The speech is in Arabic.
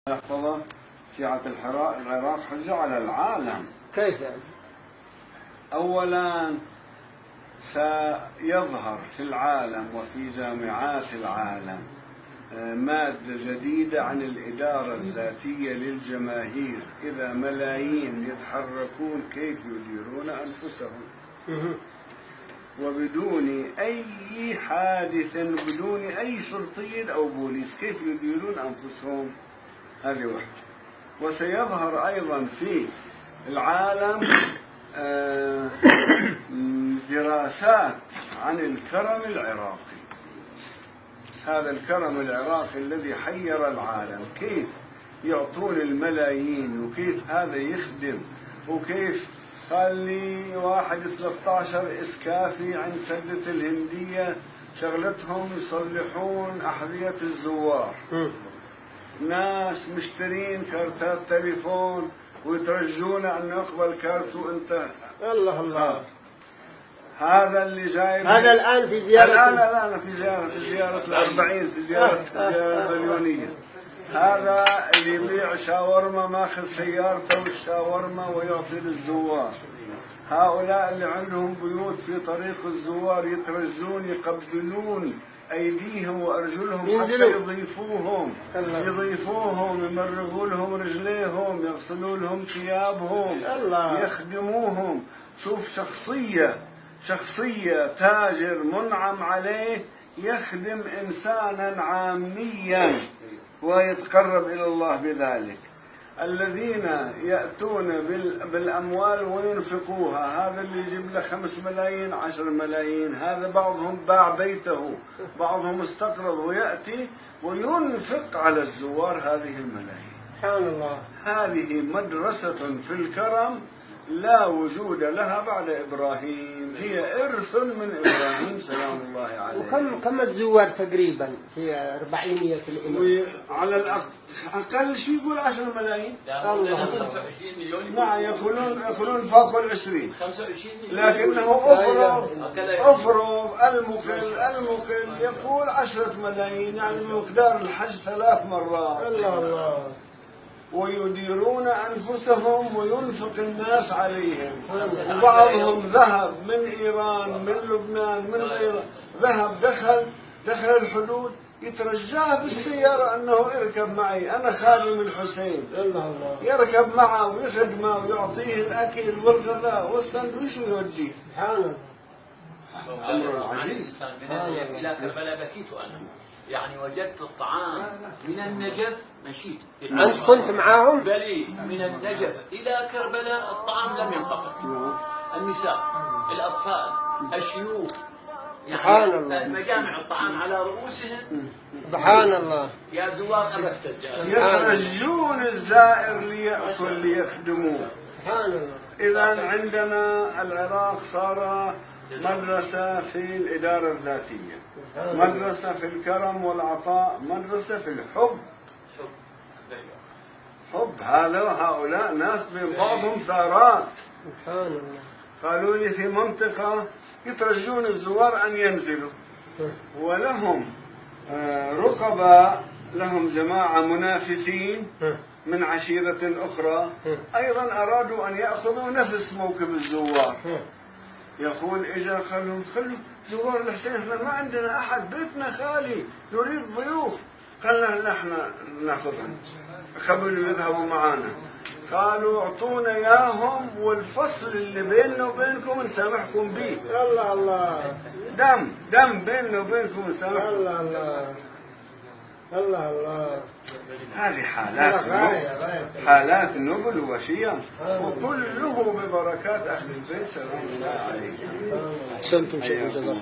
يحفظه شيعة العراق حجة على العالم. كيف يعني؟ أولا سيظهر في العالم وفي جامعات العالم مادة جديدة عن الإدارة الذاتية للجماهير، إذا ملايين يتحركون كيف يديرون أنفسهم وبدون أي حادث، بدون أي شرطي أو بوليس، كيف يديرون أنفسهم. هذه واحدة. وسيظهر أيضا في العالم دراسات عن الكرم العراقي، هذا الكرم العراقي الذي حير العالم، كيف يعطون الملايين وكيف هذا يخدم، وكيف قال لي واحد 13 إسكافي عن سدة الهندية شغلتهم يصلحون أحذية الزوار، ناس مشترين كارتات تليفون ويترجون أن يقبل كارت وأنت الله الله. هذا اللي جاي هذا الآن في زيارة، الآن في زيارة الأربعين، في زيارة مليونية. هذا اللي يبيع شاورما ماخذ سيارته والشاورما ويعطي للزوار. هؤلاء اللي عندهم بيوت في طريق الزوار يترجون يقبلون أيديهم وأرجلهم حتى يضيفوهم، يمرغوا لهم رجليهم، يغسلوا لهم ثيابهم، يخدموهم. شوف شخصية تاجر منعم عليه يخدم إنسانا عاميا ويتقرب إلى الله بذلك. الذين يأتون بالأموال وينفقوها، هذا اللي يجيب له 5 ملايين 10 ملايين، هذا بعضهم باع بيته، بعضهم استقرض ويأتي وينفق على الزوار هذه الملايين. سبحان الله. هذه مدرسة في الكرم لا وجود لها بعد إبراهيم، هي إرث من إبراهيم سلام الله عليه. وكم الزوار تقريبا في 400 سنة؟ على الأقل شيء يقول 10 ملايين. الله. 25 مليون. نعم، يقولون فوق 20. 25 مليون. لكنه أفرض المقل يقول 10 ملايين، يعني مقدار الحج 3 مرات. الله. ويديرون أنفسهم وينفق الناس عليهم. وبعضهم ذهب من إيران، من لبنان، من غيره، ذهب دخل الحدود يترجاه بالسيارة أنه اركب معي، أنا خادم الحسين. يركب معه ويخدمه ويعطيه الأكل والغذاء والسندويش ويوديه. سبحان الله. أمر عجيب. إلى كربلاء بكيت أنا، يعني وجدت الطعام من النجف، مشيت أنت كنت معاهم؟ بلي من النجف إلى كربلاء الطعام لم ينقطع. النساء، الأطفال، الشيوخ، يعني مجامع الطعام على رؤوسهم. سبحان الله. يا زوار أبا السجاد يترجون الزائر ليأكل ليخدموه. سبحان الله. إذا عندنا العراق صار مدرسة في الإدارة الذاتية، مدرسة في الكرم والعطاء، مدرسة في الحب. حب هؤلاء ناس من بعضهم ثارات. سبحان الله. قالوا لي في منطقة يترجون الزوار أن ينزلوا، ولهم رقباء، لهم جماعة منافسين من عشيرة أخرى أيضا أرادوا أن يأخذوا نفس موكب الزوار. يقول إجا خلوا زوار الحسين، احنا ما عندنا أحد، بيتنا خالي، نريد ضيوف. قال احنا ناخذهم، قبلوا يذهبوا معنا. قالوا اعطونا اياهم والفصل اللي بيننا وبينكم نسامحكم به. الله. دم بيننا وبينكم نسامحكم. الله. هذه حالات نبل وشيم، وكله ببركات أهل البيت سلام الله عليهم. أحسنتم شكرا، جزاكم.